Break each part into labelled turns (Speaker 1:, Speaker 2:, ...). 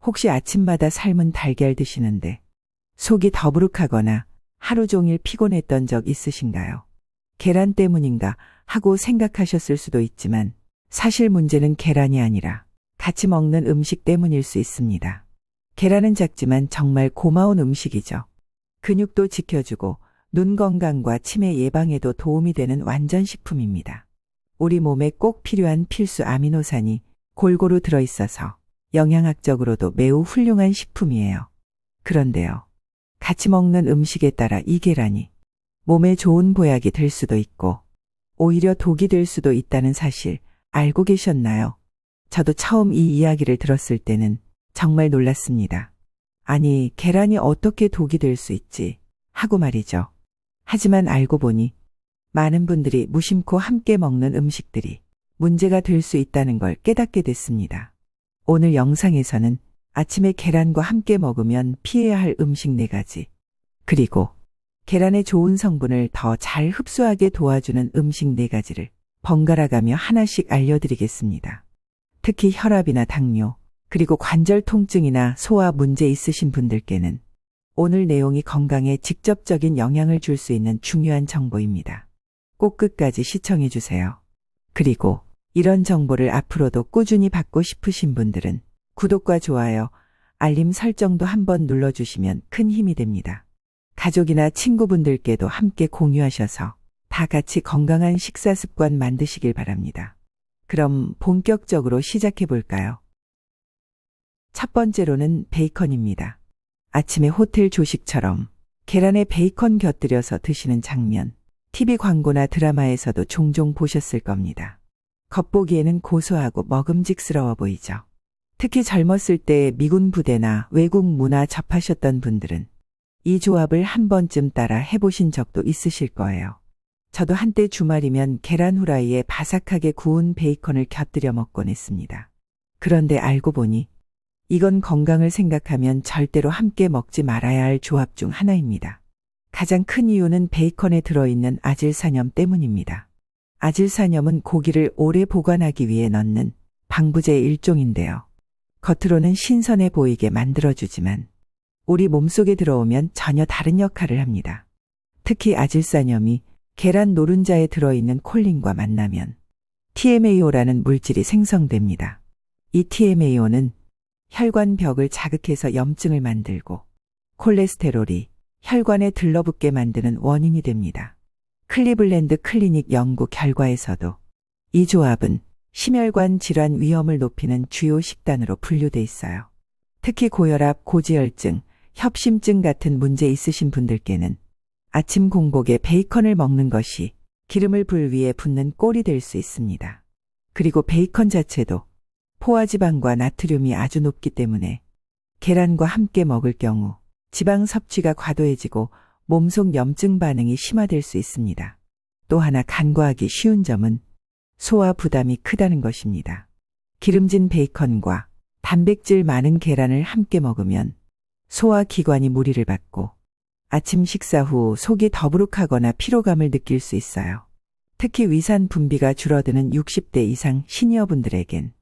Speaker 1: 혹시 아침마다 삶은 달걀 드시는데 속이 더부룩하거나 하루 종일 피곤했던 적 있으신가요? 계란 때문인가 하고 생각하셨을 수도 있지만 사실 문제는 계란이 아니라 같이 먹는 음식 때문일 수 있습니다. 계란은 작지만 정말 고마운 음식이죠. 근육도 지켜주고 눈 건강과 치매 예방에도 도움이 되는 완전 식품입니다. 우리 몸에 꼭 필요한 필수 아미노산이 골고루 들어있어서 영양학적으로도 매우 훌륭한 식품이에요. 그런데요, 같이 먹는 음식에 따라 이 계란이 몸에 좋은 보약이 될 수도 있고 오히려 독이 될 수도 있다는 사실 알고 계셨나요? 저도 처음 이 이야기를 들었을 때는 정말 놀랐습니다. 아니, 계란이 어떻게 독이 될 수 있지? 하고 말이죠. 하지만 알고 보니 많은 분들이 무심코 함께 먹는 음식들이 문제가 될 수 있다는 걸 깨닫게 됐습니다. 오늘 영상에서는 아침에 계란과 함께 먹으면 피해야 할 음식 4가지, 그리고 계란의 좋은 성분을 더 잘 흡수하게 도와주는 음식 4가지를 번갈아가며 하나씩 알려드리겠습니다. 특히 혈압이나 당뇨, 그리고 관절 통증이나 소화 문제 있으신 분들께는 오늘 내용이 건강에 직접적인 영향을 줄 수 있는 중요한 정보입니다. 꼭 끝까지 시청해 주세요. 그리고 이런 정보를 앞으로도 꾸준히 받고 싶으신 분들은 구독과 좋아요, 알림 설정도 한번 눌러주시면 큰 힘이 됩니다. 가족이나 친구분들께도 함께 공유하셔서 다 같이 건강한 식사 습관 만드시길 바랍니다. 그럼 본격적으로 시작해 볼까요? 첫 번째로는 베이컨입니다. 아침에 호텔 조식처럼 계란에 베이컨 곁들여서 드시는 장면, TV 광고나 드라마에서도 종종 보셨을 겁니다. 겉보기에는 고소하고 먹음직스러워 보이죠. 특히 젊었을 때 미군 부대나 외국 문화 접하셨던 분들은 이 조합을 한 번쯤 따라 해보신 적도 있으실 거예요. 저도 한때 주말이면 계란 후라이에 바삭하게 구운 베이컨을 곁들여 먹곤 했습니다. 그런데 알고 보니 이건 건강을 생각하면 절대로 함께 먹지 말아야 할 조합 중 하나입니다. 가장 큰 이유는 베이컨에 들어있는 아질산염 때문입니다. 아질산염은 고기를 오래 보관하기 위해 넣는 방부제의 일종인데요. 겉으로는 신선해 보이게 만들어주지만 우리 몸속에 들어오면 전혀 다른 역할을 합니다. 특히 아질산염이 계란 노른자에 들어있는 콜린과 만나면 TMAO라는 물질이 생성됩니다. 이 TMAO는 혈관 벽을 자극해서 염증을 만들고 콜레스테롤이 혈관에 들러붙게 만드는 원인이 됩니다. 클리블랜드 클리닉 연구 결과에서도 이 조합은 심혈관 질환 위험을 높이는 주요 식단으로 분류돼 있어요. 특히 고혈압, 고지혈증, 협심증 같은 문제 있으신 분들께는 아침 공복에 베이컨을 먹는 것이 기름을 불 위에 붓는 꼴이 될 수 있습니다. 그리고 베이컨 자체도 포화지방과 나트륨이 아주 높기 때문에 계란과 함께 먹을 경우 지방 섭취가 과도해지고 몸속 염증 반응이 심화될 수 있습니다. 또 하나 간과하기 쉬운 점은 소화 부담이 크다는 것입니다. 기름진 베이컨과 단백질 많은 계란을 함께 먹으면 소화기관이 무리를 받고 아침 식사 후 속이 더부룩하거나 피로감을 느낄 수 있어요. 특히 위산 분비가 줄어드는 60대 이상 시니어분들에겐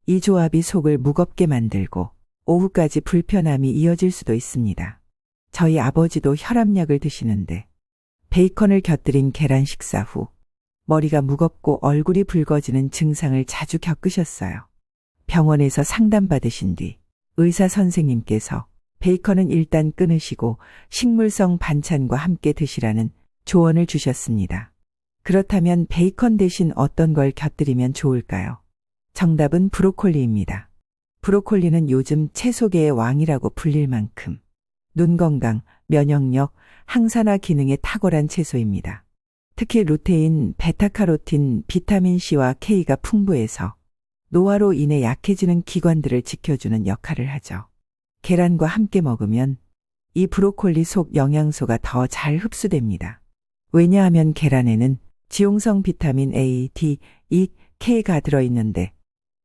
Speaker 1: 이 조합이 속을 무겁게 만들고 오후까지 불편함이 이어질 수도 있습니다. 저희 아버지도 혈압약을 드시는데 베이컨을 곁들인 계란 식사 후 머리가 무겁고 얼굴이 붉어지는 증상을 자주 겪으셨어요. 병원에서 상담받으신 뒤 의사 선생님께서 베이컨은 일단 끊으시고 식물성 반찬과 함께 드시라는 조언을 주셨습니다. 그렇다면 베이컨 대신 어떤 걸 곁들이면 좋을까요? 정답은 브로콜리입니다. 브로콜리는 요즘 채소계의 왕이라고 불릴 만큼 눈 건강, 면역력, 항산화 기능에 탁월한 채소입니다. 특히 루테인, 베타카로틴, 비타민C와 K가 풍부해서 노화로 인해 약해지는 기관들을 지켜주는 역할을 하죠. 계란과 함께 먹으면 이 브로콜리 속 영양소가 더 잘 흡수됩니다. 왜냐하면 계란에는 지용성 비타민 A, D, E, K가 들어있는데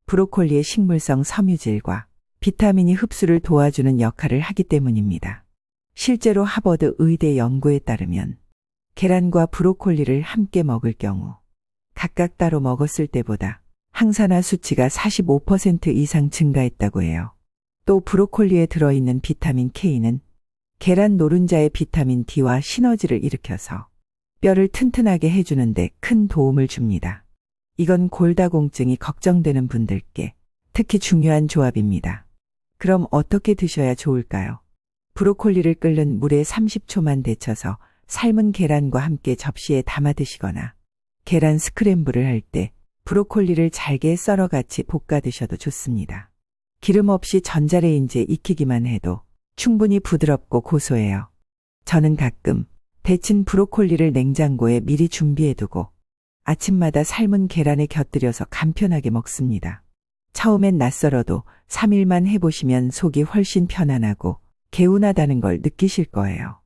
Speaker 1: 브로콜리의 식물성 섬유질과 비타민이 흡수를 도와주는 역할을 하기 때문입니다. 실제로 하버드 의대 연구에 따르면 계란과 브로콜리를 함께 먹을 경우 각각 따로 먹었을 때보다 항산화 수치가 45% 이상 증가했다고 해요. 또 브로콜리에 들어있는 비타민 K는 계란 노른자의 비타민 D와 시너지를 일으켜서 뼈를 튼튼하게 해주는데 큰 도움을 줍니다. 이건 골다공증이 걱정되는 분들께 특히 중요한 조합입니다. 그럼 어떻게 드셔야 좋을까요? 브로콜리를 끓는 물에 30초만 데쳐서 삶은 계란과 함께 접시에 담아 드시거나 계란 스크램블을 할 때 브로콜리를 잘게 썰어 같이 볶아 드셔도 좋습니다. 기름 없이 전자레인지에 익히기만 해도 충분히 부드럽고 고소해요. 저는 가끔 데친 브로콜리를 냉장고에 미리 준비해두고 아침마다 삶은 계란에 곁들여서 간편하게 먹습니다. 처음엔 낯설어도 3일만 해보시면 속이 훨씬 편안하고 개운하다는 걸 느끼실 거예요.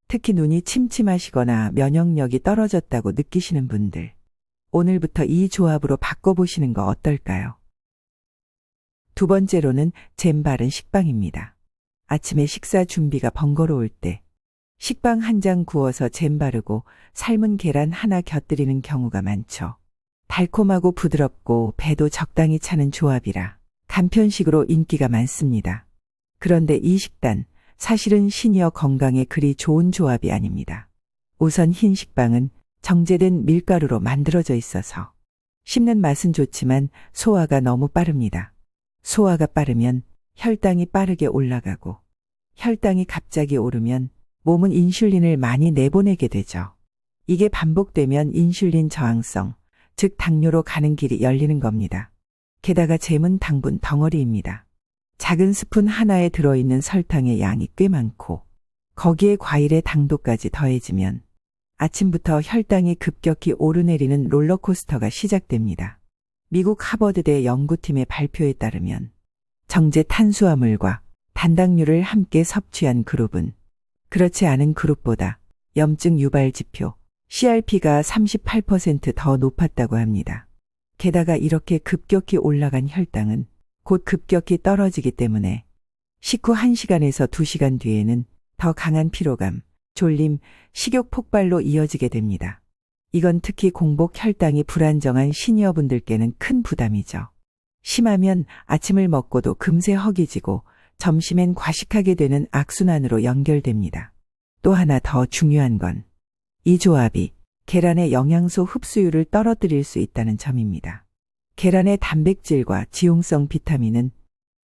Speaker 1: 특히 눈이 침침하시거나 면역력이 떨어졌다고 느끼시는 분들, 오늘부터 이 조합으로 바꿔보시는 거 어떨까요? 두 번째로는 잼 바른 식빵입니다. 아침에 식사 준비가 번거로울 때 식빵 한 장 구워서 잼 바르고 삶은 계란 하나 곁들이는 경우가 많죠. 달콤하고 부드럽고 배도 적당히 차는 조합이라 간편식으로 인기가 많습니다. 그런데 이 식단, 사실은 시니어 건강에 그리 좋은 조합이 아닙니다. 우선 흰 식빵은 정제된 밀가루로 만들어져 있어서 씹는 맛은 좋지만 소화가 너무 빠릅니다. 소화가 빠르면 혈당이 빠르게 올라가고 혈당이 갑자기 오르면 몸은 인슐린을 많이 내보내게 되죠. 이게 반복되면 인슐린 저항성, 즉 당뇨로 가는 길이 열리는 겁니다. 게다가 잼은 당분 덩어리입니다. 작은 스푼 하나에 들어있는 설탕의 양이 꽤 많고 거기에 과일의 당도까지 더해지면 아침부터 혈당이 급격히 오르내리는 롤러코스터가 시작됩니다. 미국 하버드대 연구팀의 발표에 따르면 정제 탄수화물과 단당류를 함께 섭취한 그룹은 그렇지 않은 그룹보다 염증 유발 지표 CRP가 38% 더 높았다고 합니다. 게다가 이렇게 급격히 올라간 혈당은 곧 급격히 떨어지기 때문에 식후 1시간에서 2시간 뒤에는 더 강한 피로감, 졸림, 식욕 폭발로 이어지게 됩니다. 이건 특히 공복 혈당이 불안정한 시니어분들께는 큰 부담이죠. 심하면 아침을 먹고도 금세 허기지고 점심엔 과식하게 되는 악순환으로 연결됩니다. 또 하나 더 중요한 건 이 조합이 계란의 영양소 흡수율을 떨어뜨릴 수 있다는 점입니다. 계란의 단백질과 지용성 비타민은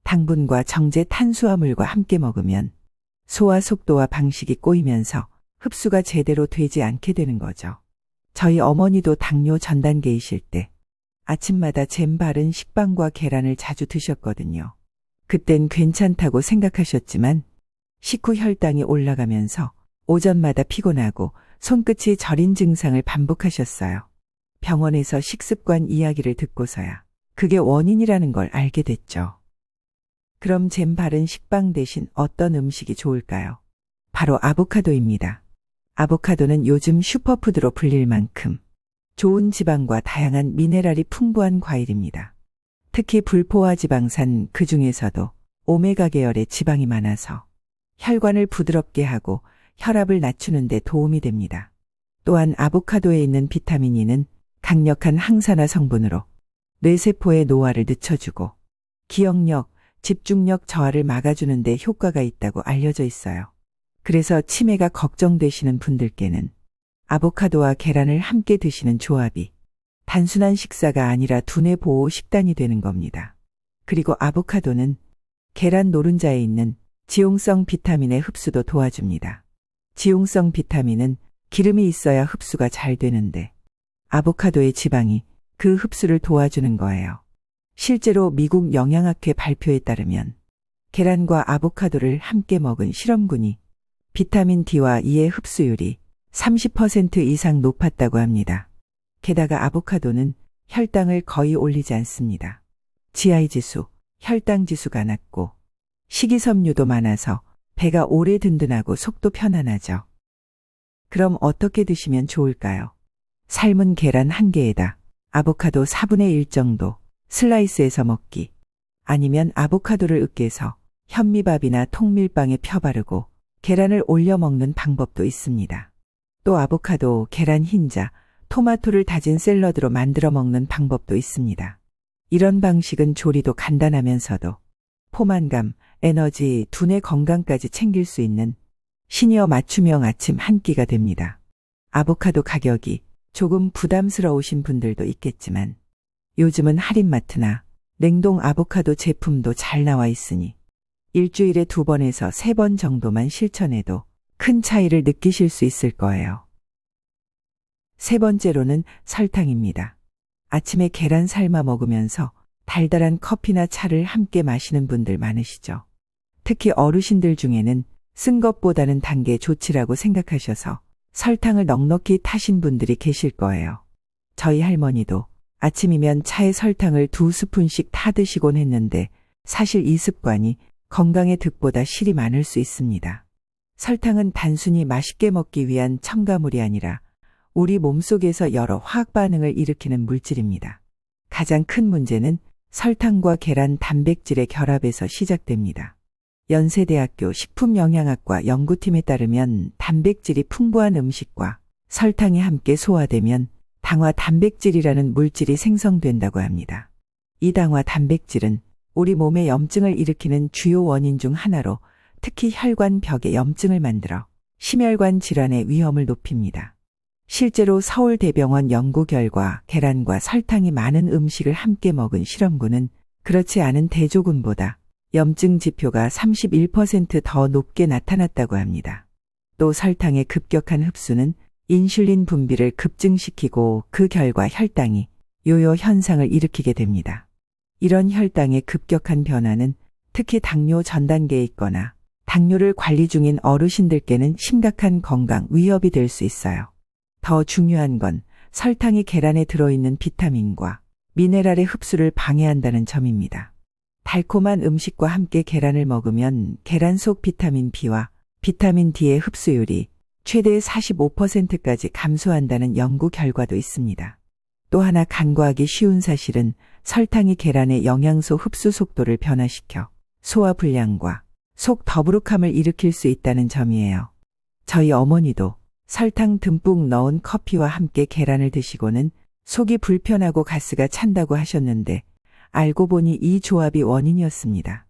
Speaker 1: 당분과 정제 탄수화물과 함께 먹으면 소화 속도와 방식이 꼬이면서 흡수가 제대로 되지 않게 되는 거죠. 저희 어머니도 당뇨 전 단계이실 때 아침마다 잼 바른 식빵과 계란을 자주 드셨거든요. 그땐 괜찮다고 생각하셨지만 식후 혈당이 올라가면서 오전마다 피곤하고 손끝이 저린 증상을 반복하셨어요. 병원에서 식습관 이야기를 듣고서야 그게 원인이라는 걸 알게 됐죠. 그럼 잼 바른 식빵 대신 어떤 음식이 좋을까요? 바로 아보카도입니다. 아보카도는 요즘 슈퍼푸드로 불릴 만큼 좋은 지방과 다양한 미네랄이 풍부한 과일입니다. 특히 불포화 지방산 그 중에서도 오메가 계열의 지방이 많아서 혈관을 부드럽게 하고 혈압을 낮추는 데 도움이 됩니다. 또한 아보카도에 있는 비타민 E는 강력한 항산화 성분으로 뇌세포의 노화를 늦춰주고 기억력, 집중력 저하를 막아주는 데 효과가 있다고 알려져 있어요. 그래서 치매가 걱정되시는 분들께는 아보카도와 계란을 함께 드시는 조합이 단순한 식사가 아니라 두뇌 보호 식단이 되는 겁니다. 그리고 아보카도는 계란 노른자에 있는 지용성 비타민의 흡수도 도와줍니다. 지용성 비타민은 기름이 있어야 흡수가 잘 되는데 아보카도의 지방이 그 흡수를 도와주는 거예요. 실제로 미국 영양학회 발표에 따르면 계란과 아보카도를 함께 먹은 실험군이 비타민 D와 E의 흡수율이 30% 이상 높았다고 합니다. 게다가 아보카도는 혈당을 거의 올리지 않습니다. GI 지수, 혈당 지수가 낮고 식이섬유도 많아서 배가 오래 든든하고 속도 편안하죠. 그럼 어떻게 드시면 좋을까요? 삶은 계란 1개에다 아보카도 4분의 1 정도 슬라이스해서 먹기, 아니면 아보카도를 으깨서 현미밥이나 통밀빵에 펴바르고 계란을 올려 먹는 방법도 있습니다. 또 아보카도, 계란 흰자, 토마토를 다진 샐러드로 만들어 먹는 방법도 있습니다. 이런 방식은 조리도 간단하면서도 포만감, 에너지, 두뇌 건강까지 챙길 수 있는 시니어 맞춤형 아침 한 끼가 됩니다. 아보카도 가격이 조금 부담스러우신 분들도 있겠지만 요즘은 할인마트나 냉동 아보카도 제품도 잘 나와 있으니 일주일에 2번에서 3번 정도만 실천해도 큰 차이를 느끼실 수 있을 거예요. 세 번째로는 설탕입니다. 아침에 계란 삶아 먹으면서 달달한 커피나 차를 함께 마시는 분들 많으시죠. 특히 어르신들 중에는 쓴 것보다는 단 게 좋지라고 생각하셔서 설탕을 넉넉히 타신 분들이 계실 거예요. 저희 할머니도 아침이면 차에 설탕을 2스푼씩 타 드시곤 했는데 사실 이 습관이 건강에 득보다 실이 많을 수 있습니다. 설탕은 단순히 맛있게 먹기 위한 첨가물이 아니라 우리 몸속에서 여러 화학 반응을 일으키는 물질입니다. 가장 큰 문제는 설탕과 계란 단백질의 결합에서 시작됩니다. 연세대학교 식품영양학과 연구팀에 따르면 단백질이 풍부한 음식과 설탕이 함께 소화되면 당화 단백질이라는 물질이 생성된다고 합니다. 이 당화 단백질은 우리 몸에 염증을 일으키는 주요 원인 중 하나로 특히 혈관벽에 염증을 만들어 심혈관 질환의 위험을 높입니다. 실제로 서울대병원 연구 결과 계란과 설탕이 많은 음식을 함께 먹은 실험군은 그렇지 않은 대조군보다 염증 지표가 31% 더 높게 나타났다고 합니다. 또 설탕의 급격한 흡수는 인슐린 분비를 급증시키고 그 결과 혈당이 요요 현상을 일으키게 됩니다. 이런 혈당의 급격한 변화는 특히 당뇨 전 단계에 있거나 당뇨를 관리 중인 어르신들께는 심각한 건강 위협이 될 수 있어요. 더 중요한 건 설탕이 계란에 들어있는 비타민과 미네랄의 흡수를 방해한다는 점입니다. 달콤한 음식과 함께 계란을 먹으면 계란 속 비타민 B와 비타민 D의 흡수율이 최대 45%까지 감소한다는 연구 결과도 있습니다. 또 하나 간과하기 쉬운 사실은 설탕이 계란의 영양소 흡수 속도를 변화시켜 소화불량과 속 더부룩함을 일으킬 수 있다는 점이에요. 저희 어머니도 설탕 듬뿍 넣은 커피와 함께 계란을 드시고는 속이 불편하고 가스가 찬다고 하셨는데 알고 보니 이 조합이 원인이었습니다.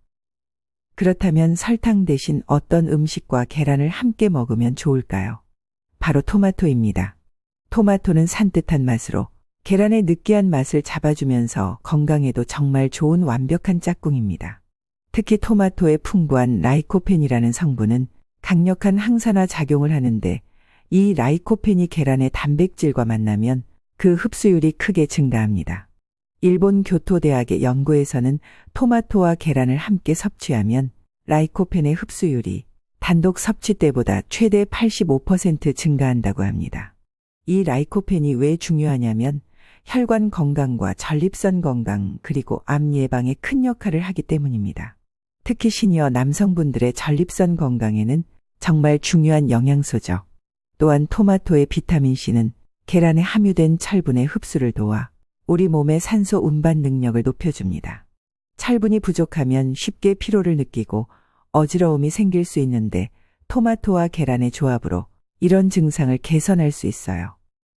Speaker 1: 그렇다면 설탕 대신 어떤 음식과 계란을 함께 먹으면 좋을까요? 바로 토마토입니다. 토마토는 산뜻한 맛으로 계란의 느끼한 맛을 잡아주면서 건강에도 정말 좋은 완벽한 짝꿍입니다. 특히 토마토에 풍부한 라이코펜이라는 성분은 강력한 항산화 작용을 하는데 이 라이코펜이 계란의 단백질과 만나면 그 흡수율이 크게 증가합니다. 일본 교토대학의 연구에서는 토마토와 계란을 함께 섭취하면 라이코펜의 흡수율이 단독 섭취 때보다 최대 85% 증가한다고 합니다. 이 라이코펜이 왜 중요하냐면 혈관 건강과 전립선 건강 그리고 암 예방에 큰 역할을 하기 때문입니다. 특히 시니어 남성분들의 전립선 건강에는 정말 중요한 영양소죠. 또한 토마토의 비타민C는 계란에 함유된 철분의 흡수를 도와 우리 몸의 산소 운반 능력을 높여줍니다. 철분이 부족하면 쉽게 피로를 느끼고 어지러움이 생길 수 있는데 토마토와 계란의 조합으로 이런 증상을 개선할 수 있어요.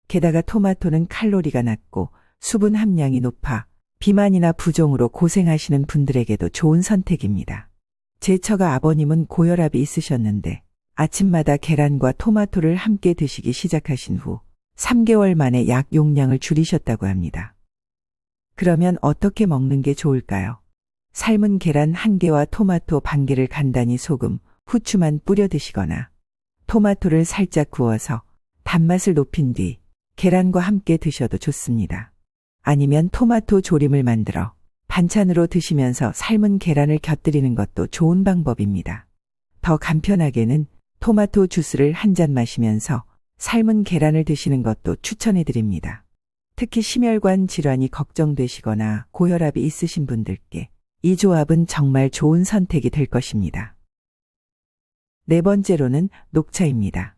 Speaker 1: 게다가 토마토는 칼로리가 낮고 수분 함량이 높아 비만이나 부종으로 고생하시는 분들에게도 좋은 선택입니다. 제 처가 아버님은 고혈압이 있으셨는데 아침마다 계란과 토마토를 함께 드시기 시작하신 후 3개월 만에 약 용량을 줄이셨다고 합니다. 그러면 어떻게 먹는 게 좋을까요? 삶은 계란 1개와 토마토 반 개를 간단히 소금, 후추만 뿌려 드시거나 토마토를 살짝 구워서 단맛을 높인 뒤 계란과 함께 드셔도 좋습니다. 아니면 토마토 조림을 만들어 반찬으로 드시면서 삶은 계란을 곁들이는 것도 좋은 방법입니다. 더 간편하게는 토마토 주스를 한 잔 마시면서 삶은 계란을 드시는 것도 추천해 드립니다. 특히 심혈관 질환이 걱정되시거나 고혈압이 있으신 분들께 이 조합은 정말 좋은 선택이 될 것입니다. 네 번째로는 녹차입니다.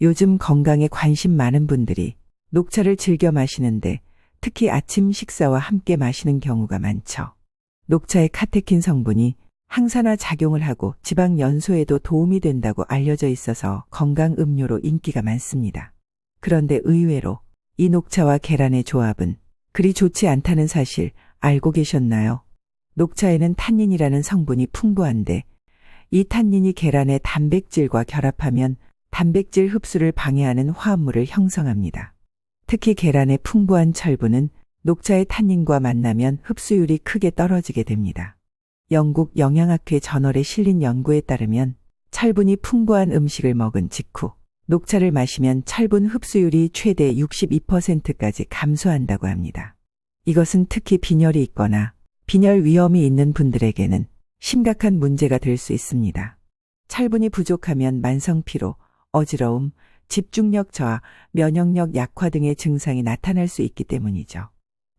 Speaker 1: 요즘 건강에 관심 많은 분들이 녹차를 즐겨 마시는데 특히 아침 식사와 함께 마시는 경우가 많죠. 녹차의 카테킨 성분이 항산화 작용을 하고 지방 연소에도 도움이 된다고 알려져 있어서 건강 음료로 인기가 많습니다. 그런데 의외로 이 녹차와 계란의 조합은 그리 좋지 않다는 사실 알고 계셨나요? 녹차에는 탄닌이라는 성분이 풍부한데 이 탄닌이 계란의 단백질과 결합하면 단백질 흡수를 방해하는 화합물을 형성합니다. 특히 계란의 풍부한 철분은 녹차의 탄닌과 만나면 흡수율이 크게 떨어지게 됩니다. 영국 영양학회 저널에 실린 연구에 따르면 철분이 풍부한 음식을 먹은 직후 녹차를 마시면 철분 흡수율이 최대 62%까지 감소한다고 합니다. 이것은 특히 빈혈이 있거나 빈혈 위험이 있는 분들에게는 심각한 문제가 될 수 있습니다. 철분이 부족하면 만성 피로, 어지러움, 집중력 저하, 면역력 약화 등의 증상이 나타날 수 있기 때문이죠.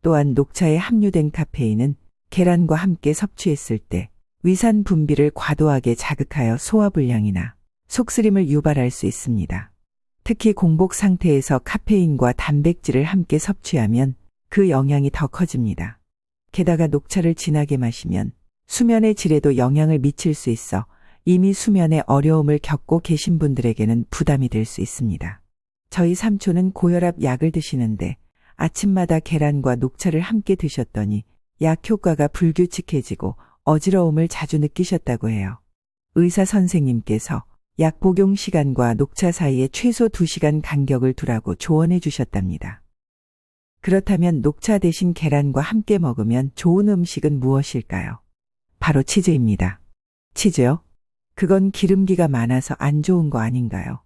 Speaker 1: 또한 녹차에 함유된 카페인은 계란과 함께 섭취했을 때 위산 분비를 과도하게 자극하여 소화불량이나 속쓰림을 유발할 수 있습니다. 특히 공복 상태에서 카페인과 단백질을 함께 섭취하면 그 영향이 더 커집니다. 게다가 녹차를 진하게 마시면 수면의 질에도 영향을 미칠 수 있어 이미 수면에 어려움을 겪고 계신 분들에게는 부담이 될 수 있습니다. 저희 삼촌은 고혈압 약을 드시는데 아침마다 계란과 녹차를 함께 드셨더니 약 효과가 불규칙해지고 어지러움을 자주 느끼셨다고 해요. 의사 선생님께서 약 복용 시간과 녹차 사이에 최소 2시간 간격을 두라고 조언해 주셨답니다. 그렇다면 녹차 대신 계란과 함께 먹으면 좋은 음식은 무엇일까요? 바로 치즈입니다. 치즈요? 그건 기름기가 많아서 안 좋은 거 아닌가요?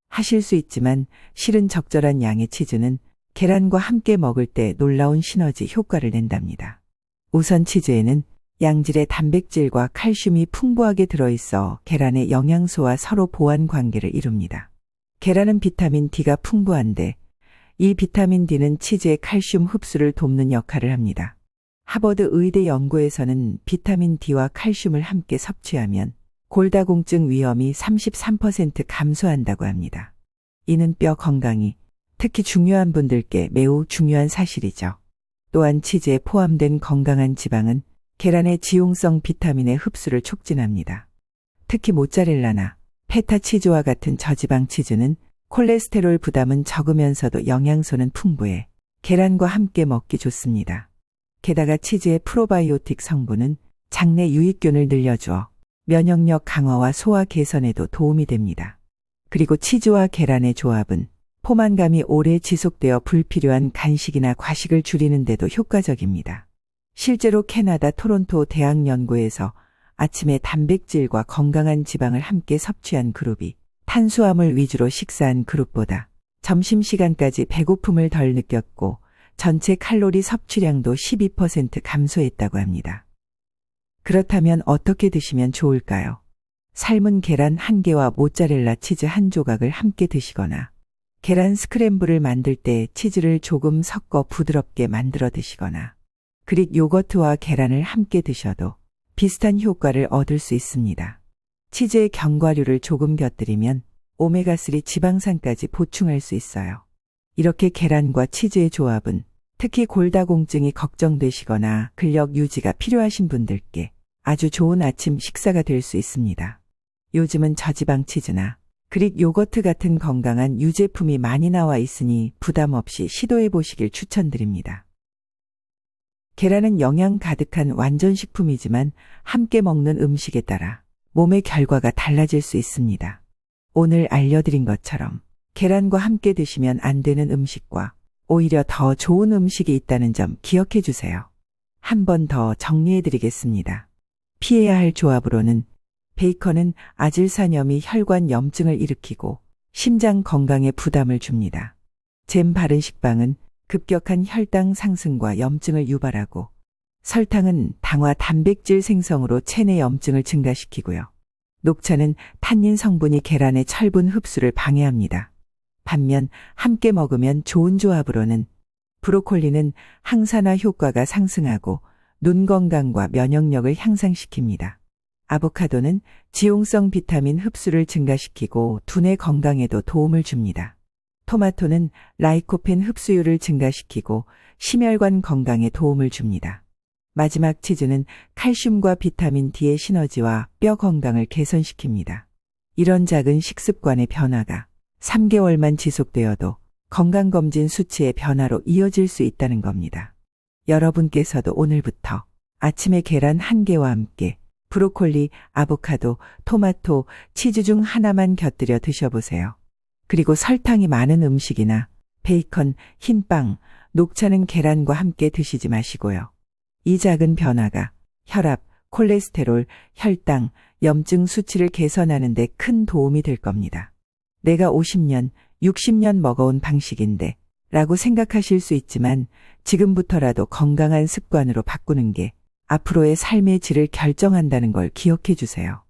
Speaker 1: 하실 수 있지만 실은 적절한 양의 치즈는 계란과 함께 먹을 때 놀라운 시너지 효과를 낸답니다. 우선 치즈에는 양질의 단백질과 칼슘이 풍부하게 들어있어 계란의 영양소와 서로 보완 관계를 이룹니다. 계란은 비타민 D가 풍부한데 이 비타민 D는 치즈의 칼슘 흡수를 돕는 역할을 합니다. 하버드 의대 연구에서는 비타민 D와 칼슘을 함께 섭취하면 골다공증 위험이 33% 감소한다고 합니다. 이는 뼈 건강이 특히 중요한 분들께 매우 중요한 사실이죠. 또한 치즈에 포함된 건강한 지방은 계란의 지용성 비타민의 흡수를 촉진합니다. 특히 모짜렐라나 페타 치즈와 같은 저지방 치즈는 콜레스테롤 부담은 적으면서도 영양소는 풍부해 계란과 함께 먹기 좋습니다. 게다가 치즈의 프로바이오틱 성분은 장내 유익균을 늘려주어 면역력 강화와 소화 개선에도 도움이 됩니다. 그리고 치즈와 계란의 조합은 포만감이 오래 지속되어 불필요한 간식이나 과식을 줄이는 데도 효과적입니다. 실제로 캐나다 토론토 대학 연구에서 아침에 단백질과 건강한 지방을 함께 섭취한 그룹이 탄수화물 위주로 식사한 그룹보다 점심시간까지 배고픔을 덜 느꼈고 전체 칼로리 섭취량도 12% 감소했다고 합니다. 그렇다면 어떻게 드시면 좋을까요? 삶은 계란 1개와 모짜렐라 치즈 1조각을 함께 드시거나 계란 스크램블을 만들 때 치즈를 조금 섞어 부드럽게 만들어 드시거나 그릭 요거트와 계란을 함께 드셔도 비슷한 효과를 얻을 수 있습니다. 치즈에 견과류를 조금 곁들이면 오메가3 지방산까지 보충할 수 있어요. 이렇게 계란과 치즈의 조합은 특히 골다공증이 걱정되시거나 근력 유지가 필요하신 분들께 아주 좋은 아침 식사가 될 수 있습니다. 요즘은 저지방 치즈나 그릭 요거트 같은 건강한 유제품이 많이 나와 있으니 부담 없이 시도해 보시길 추천드립니다. 계란은 영양 가득한 완전식품이지만 함께 먹는 음식에 따라 몸의 결과가 달라질 수 있습니다. 오늘 알려드린 것처럼 계란과 함께 드시면 안 되는 음식과 오히려 더 좋은 음식이 있다는 점 기억해 주세요. 한 번 더 정리해 드리겠습니다. 피해야 할 조합으로는 베이컨은 아질산염이 혈관 염증을 일으키고 심장 건강에 부담을 줍니다. 잼 바른 식빵은 급격한 혈당 상승과 염증을 유발하고 설탕은 당화 단백질 생성으로 체내 염증을 증가시키고요. 녹차는 탄닌 성분이 계란의 철분 흡수를 방해합니다. 반면 함께 먹으면 좋은 조합으로는 브로콜리는 항산화 효과가 상승하고 눈 건강과 면역력을 향상시킵니다. 아보카도는 지용성 비타민 흡수를 증가시키고 두뇌 건강에도 도움을 줍니다. 토마토는 라이코펜 흡수율을 증가시키고 심혈관 건강에 도움을 줍니다. 마지막 치즈는 칼슘과 비타민 D의 시너지와 뼈 건강을 개선시킵니다. 이런 작은 식습관의 변화가 3개월만 지속되어도 건강검진 수치의 변화로 이어질 수 있다는 겁니다. 여러분께서도 오늘부터 아침에 계란 1개와 함께 브로콜리, 아보카도, 토마토, 치즈 중 하나만 곁들여 드셔보세요. 그리고 설탕이 많은 음식이나 베이컨, 흰빵, 녹차는 계란과 함께 드시지 마시고요. 이 작은 변화가 혈압, 콜레스테롤, 혈당, 염증 수치를 개선하는 데 큰 도움이 될 겁니다. 내가 50년, 60년 먹어온 방식인데 라고 생각하실 수 있지만 지금부터라도 건강한 습관으로 바꾸는 게 앞으로의 삶의 질을 결정한다는 걸 기억해 주세요.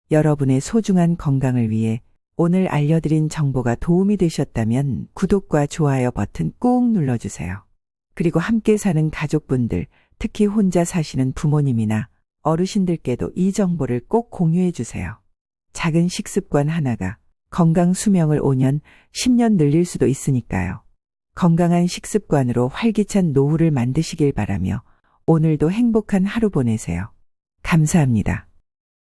Speaker 1: 여러분의 소중한 건강을 위해 오늘 알려드린 정보가 도움이 되셨다면 구독과 좋아요 버튼 꾹 눌러주세요. 그리고 함께 사는 가족분들, 특히 혼자 사시는 부모님이나 어르신들께도 이 정보를 꼭 공유해 주세요. 작은 식습관 하나가 건강 수명을 5년, 10년 늘릴 수도 있으니까요. 건강한 식습관으로 활기찬 노후를 만드시길 바라며 오늘도 행복한 하루 보내세요. 감사합니다.